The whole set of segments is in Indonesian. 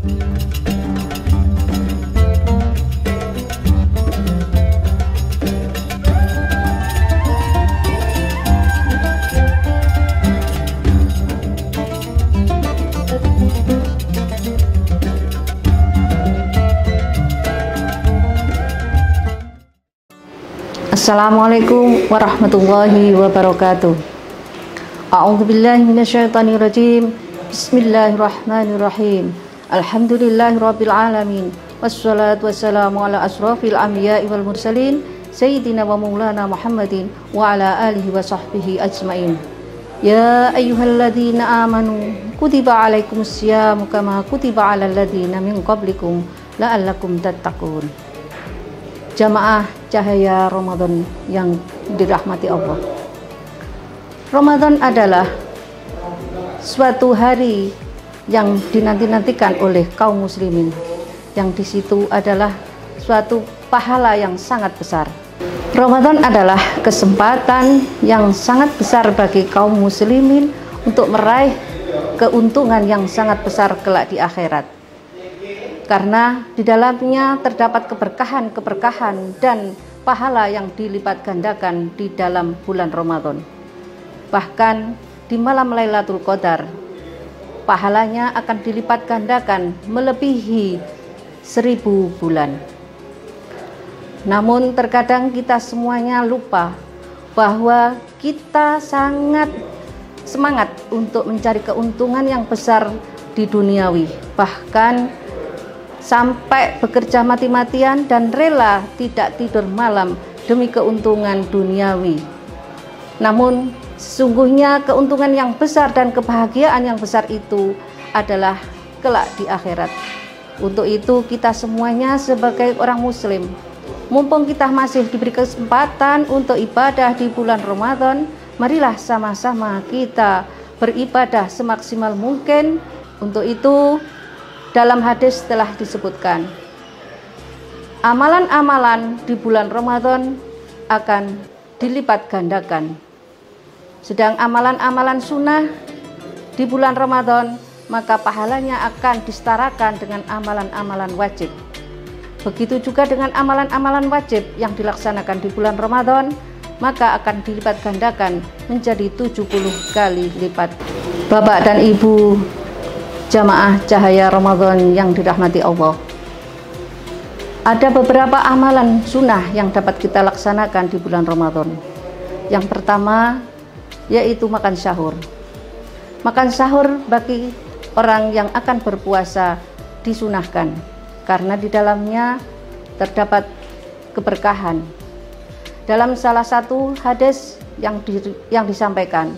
Assalamualaikum warahmatullahi wabarakatuh. A'udzubillahi minasyaitonirrajim. Bismillahirrahmanirrahim. Alhamdulillahirabbil alamin. Wassalatu wassalamu ala asrofil anbiya'i wal mursalin sayyidina wa maulana Muhammadin wa ala alihi wa sahbihi ajmain. Ya ayyuhalladzina amanu kutiba alaikumusyamu kama kutiba alal ladzina min qablikum la'allakum tattaqun. Jamaah cahaya Ramadan yang dirahmati Allah. Ramadan adalah suatu hari yang dinanti-nantikan oleh kaum muslimin, yang di situ adalah suatu pahala yang sangat besar. Ramadan adalah kesempatan yang sangat besar bagi kaum muslimin untuk meraih keuntungan yang sangat besar kelak di akhirat. Karena di dalamnya terdapat keberkahan dan pahala yang dilipat gandakan di dalam bulan Ramadan. Bahkan di malam Lailatul Qadar, pahalanya akan dilipat gandakan melebihi 1000 bulan. Namun terkadang kita semuanya lupa bahwa kita sangat semangat untuk mencari keuntungan yang besar di duniawi, bahkan sampai bekerja mati-matian dan rela tidak tidur malam demi keuntungan duniawi. Namun sesungguhnya keuntungan yang besar dan kebahagiaan yang besar itu adalah kelak di akhirat. Untuk itu kita semuanya sebagai orang muslim, mumpung kita masih diberi kesempatan untuk ibadah di bulan Ramadan, marilah sama-sama kita beribadah semaksimal mungkin. Untuk itu dalam hadis telah disebutkan, amalan-amalan di bulan Ramadan akan dilipat gandakan. Sedang amalan-amalan sunnah di bulan Ramadan, maka pahalanya akan disetarakan dengan amalan-amalan wajib. Begitu juga dengan amalan-amalan wajib yang dilaksanakan di bulan Ramadan, maka akan dilipat gandakan menjadi 70 kali lipat. Bapak dan Ibu jamaah cahaya Ramadan yang dirahmati Allah, ada beberapa amalan sunnah yang dapat kita laksanakan di bulan Ramadan. Yang pertama yaitu makan sahur. Makan sahur bagi orang yang akan berpuasa disunahkan karena di dalamnya terdapat keberkahan. Dalam salah satu hadis yang disampaikan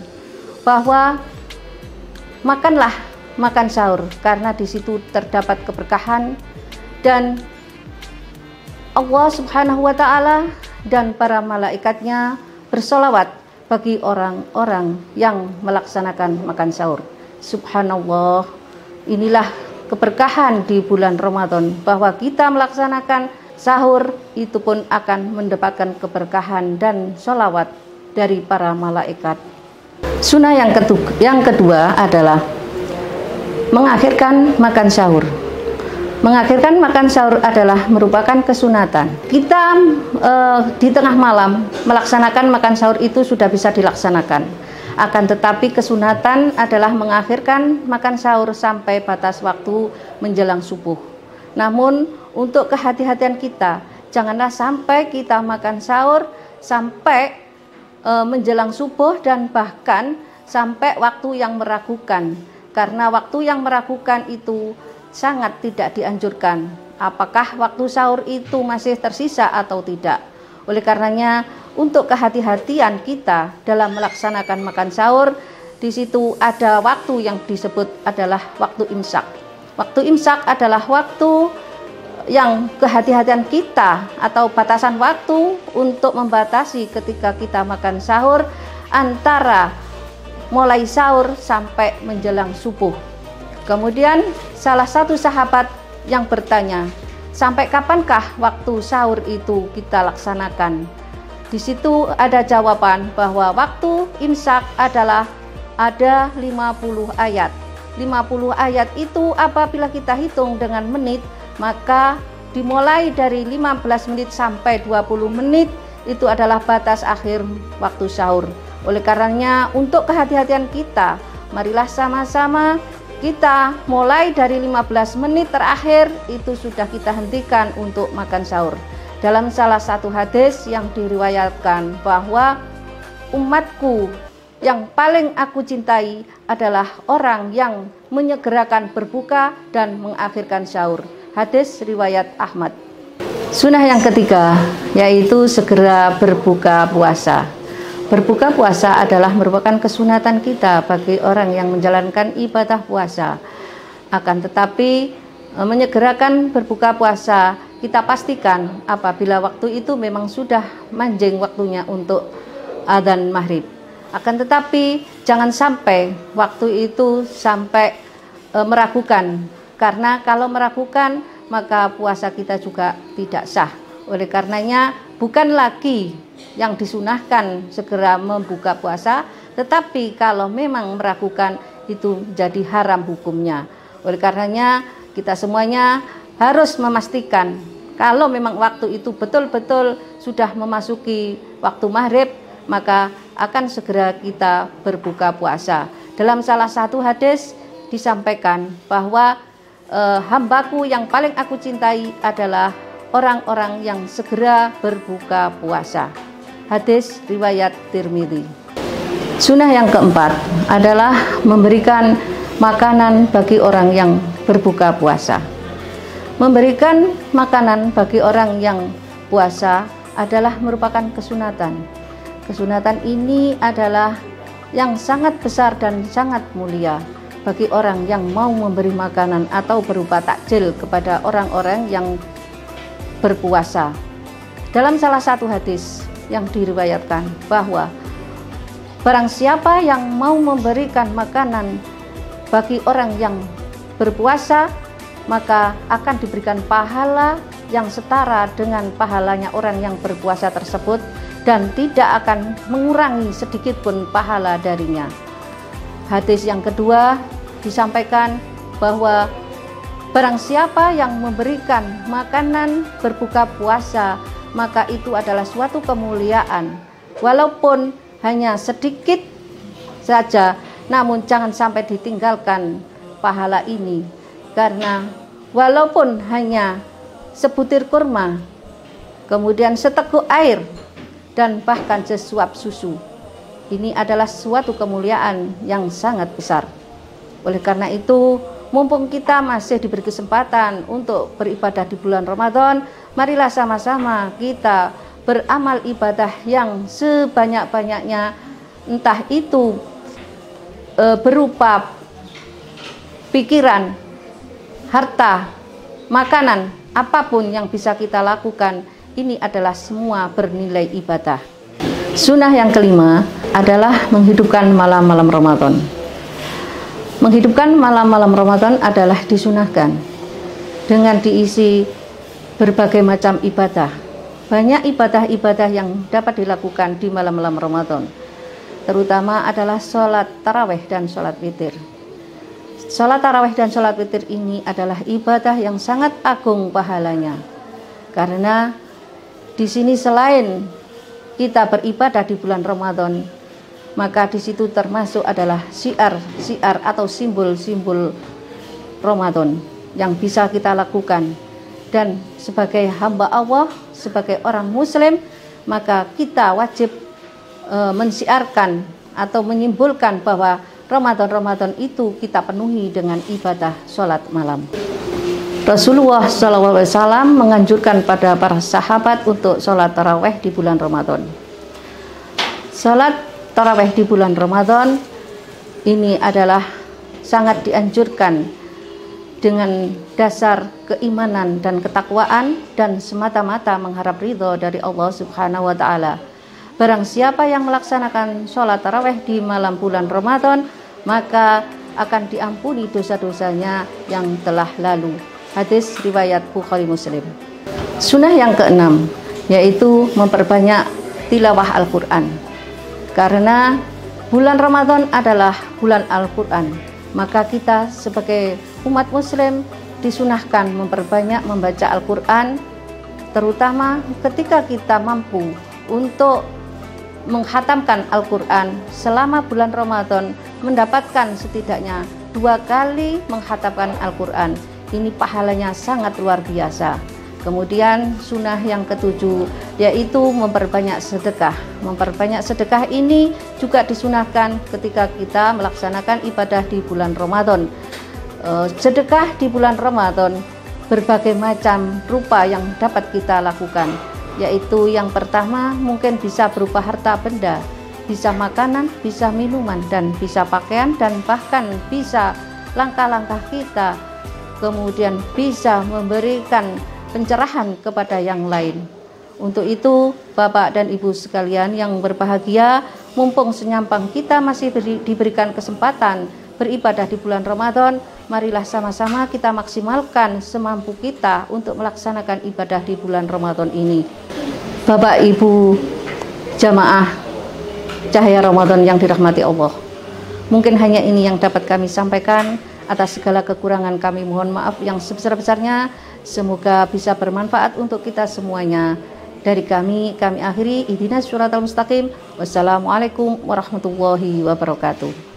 bahwa makan sahur karena di situ terdapat keberkahan, dan Allah Subhanahu wa Ta'ala dan para malaikatnya bersolawat bagi orang-orang yang melaksanakan makan sahur. Subhanallah, inilah keberkahan di bulan Ramadan, bahwa kita melaksanakan sahur itu pun akan mendapatkan keberkahan dan solawat dari para malaikat. Sunnah yang kedua adalah mengakhirkan makan sahur. Mengakhirkan makan sahur adalah merupakan kesunatan. Kita di tengah malam melaksanakan makan sahur itu sudah bisa dilaksanakan. Akan tetapi kesunatan adalah mengakhirkan makan sahur sampai batas waktu menjelang subuh. Namun untuk kehati-hatian kita, janganlah sampai kita makan sahur sampai menjelang subuh dan bahkan sampai waktu yang meragukan. Karena waktu yang meragukan itu sangat tidak dianjurkan. Apakah waktu sahur itu masih tersisa atau tidak? Oleh karenanya, untuk kehati-hatian kita dalam melaksanakan makan sahur, di situ ada waktu yang disebut adalah waktu imsak. Waktu imsak adalah waktu yang kehati-hatian kita atau batasan waktu untuk membatasi ketika kita makan sahur antara mulai sahur sampai menjelang subuh. Kemudian salah satu sahabat yang bertanya, sampai kapankah waktu sahur itu kita laksanakan? Di situ ada jawaban bahwa waktu imsak adalah ada 50 ayat. 50 ayat itu apabila kita hitung dengan menit, maka dimulai dari 15 menit sampai 20 menit itu adalah batas akhir waktu sahur. Oleh karenanya, untuk kehati-hatian kita, marilah sama-sama kita mulai dari 15 menit terakhir itu sudah kita hentikan untuk makan sahur. Dalam salah satu hadis yang diriwayatkan bahwa umatku yang paling aku cintai adalah orang yang menyegerakan berbuka dan mengakhirkan sahur. Hadis riwayat Ahmad. Sunnah yang ketiga yaitu segera berbuka puasa. Berbuka puasa adalah merupakan kesunatan kita bagi orang yang menjalankan ibadah puasa. Akan tetapi menyegerakan berbuka puasa kita pastikan apabila waktu itu memang sudah manjing waktunya untuk adzan maghrib. Akan tetapi jangan sampai waktu itu sampai meragukan, karena kalau meragukan maka puasa kita juga tidak sah. Oleh karenanya bukan lagi yang disunahkan segera membuka puasa, tetapi kalau memang meragukan itu jadi haram hukumnya. Oleh karenanya kita semuanya harus memastikan kalau memang waktu itu betul-betul sudah memasuki waktu maghrib, maka akan segera kita berbuka puasa. Dalam salah satu hadis disampaikan bahwa hambaku yang paling aku cintai adalah orang-orang yang segera berbuka puasa. Hadis riwayat Tirmidzi. Sunnah yang keempat adalah memberikan makanan bagi orang yang berbuka puasa. Memberikan makanan bagi orang yang puasa adalah merupakan kesunatan. Kesunatan ini adalah yang sangat besar dan sangat mulia bagi orang yang mau memberi makanan atau berupa takjil kepada orang-orang yang berpuasa. Dalam salah satu hadis yang diriwayatkan bahwa barang siapa yang mau memberikan makanan bagi orang yang berpuasa, maka akan diberikan pahala yang setara dengan pahalanya orang yang berpuasa tersebut dan tidak akan mengurangi sedikit pun pahala darinya. Hadis yang kedua disampaikan bahwa barang siapa yang memberikan makanan berbuka puasa, maka itu adalah suatu kemuliaan. Walaupun hanya sedikit saja, namun jangan sampai ditinggalkan pahala ini. Karena walaupun hanya sebutir kurma, kemudian seteguk air, dan bahkan sesuap susu, ini adalah suatu kemuliaan yang sangat besar. Oleh karena itu, mumpung kita masih diberi kesempatan untuk beribadah di bulan Ramadan, marilah sama-sama kita beramal ibadah yang sebanyak-banyaknya, entah itu berupa pikiran, harta, makanan, apapun yang bisa kita lakukan, ini adalah semua bernilai ibadah. Sunnah yang kelima adalah menghidupkan malam-malam Ramadan. Menghidupkan malam-malam Ramadan adalah disunahkan dengan diisi berbagai macam ibadah. Banyak ibadah-ibadah yang dapat dilakukan di malam-malam Ramadan, terutama adalah sholat tarawih dan sholat witir. Sholat tarawih dan sholat witir ini adalah ibadah yang sangat agung pahalanya, karena di sini selain kita beribadah di bulan Ramadan, maka di situ termasuk adalah syiar atau simbol-simbol Ramadan yang bisa kita lakukan. Dan sebagai hamba Allah, sebagai orang muslim, maka kita wajib mensiarkan atau menyimpulkan bahwa Ramadan itu kita penuhi dengan ibadah sholat malam. Rasulullah SAW menganjurkan pada para sahabat untuk sholat tarawih di bulan Ramadan. Sholat tarawih di bulan Ramadan ini adalah sangat dianjurkan dengan dasar keimanan dan ketakwaan dan semata-mata mengharap ridho dari Allah Subhanahu wa Ta'ala. Barang siapa yang melaksanakan sholat tarawih di malam bulan Ramadan, maka akan diampuni dosa-dosanya yang telah lalu. Hadis riwayat Bukhari Muslim. Sunnah yang keenam yaitu memperbanyak tilawah Al-Quran. Karena bulan Ramadan adalah bulan Al-Quran. Maka kita sebagai umat muslim disunahkan memperbanyak membaca Al-Quran, terutama ketika kita mampu untuk menghatamkan Al-Quran selama bulan Ramadan, mendapatkan setidaknya 2 kali menghatamkan Al-Quran. Ini pahalanya sangat luar biasa. Kemudian sunnah yang ketujuh yaitu memperbanyak sedekah. Memperbanyak sedekah ini juga disunahkan ketika kita melaksanakan ibadah di bulan Ramadan. Sedekah di bulan Ramadan berbagai macam rupa yang dapat kita lakukan, yaitu yang pertama mungkin bisa berupa harta benda, bisa makanan, bisa minuman, dan bisa pakaian, dan bahkan bisa langkah-langkah kita, kemudian bisa memberikan pencerahan kepada yang lain. Untuk itu, Bapak dan Ibu sekalian yang berbahagia, mumpung senyampang kita masih diberikan kesempatan beribadah di bulan Ramadan, marilah sama-sama kita maksimalkan semampu kita untuk melaksanakan ibadah di bulan Ramadan ini. Bapak Ibu jamaah cahaya Ramadan yang dirahmati Allah, mungkin hanya ini yang dapat kami sampaikan. Atas segala kekurangan kami mohon maaf yang sebesar-besarnya. Semoga bisa bermanfaat untuk kita semuanya. Dari kami akhiri ihdinas syiratal mustaqim. Wassalamualaikum warahmatullahi wabarakatuh.